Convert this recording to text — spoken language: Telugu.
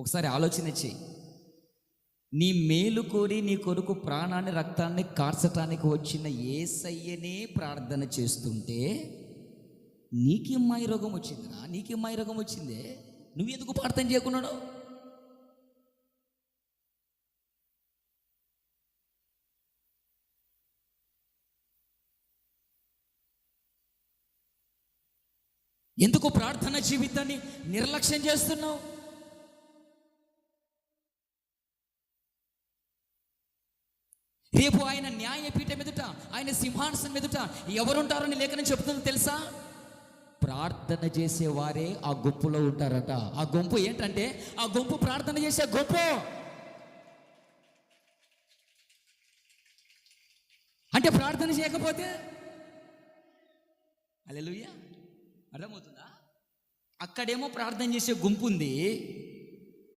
ఒకసారి ఆలోచన చెయ్యి. నీ మేలు కోరి నీ కొరకు ప్రాణాన్ని రక్తాన్ని కార్చటానికి వచ్చిన యేసయ్యనే ప్రార్థన చేస్తుంటే నీకేం మాయ రోగం వచ్చిందిరా? నీకేం మాయ రోగం వచ్చిందే? నువ్వెందుకు ప్రార్థన చేయకున్నాడు? ఎందుకు ప్రార్థన జీవితాన్ని నిర్లక్ష్యం చేస్తున్నావు? రేపు ఆయన న్యాయపీఠం ఎదుట, ఆయన సింహాసనం ఎదుట ఎవరుంటారని లేఖనం చెప్తుందో తెలుసా? ప్రార్థన చేసే వారే ఆ గుంపులో ఉంటారట. ఆ గుంపు ఏంటంటే, ఆ గుంపు ప్రార్థన చేసే గుంపు. అంటే ప్రార్థన చేయకపోతే హల్లెలూయా, అర్థమవుతుందా? అక్కడేమో ప్రార్థన చేసే గుంపు ఉంది,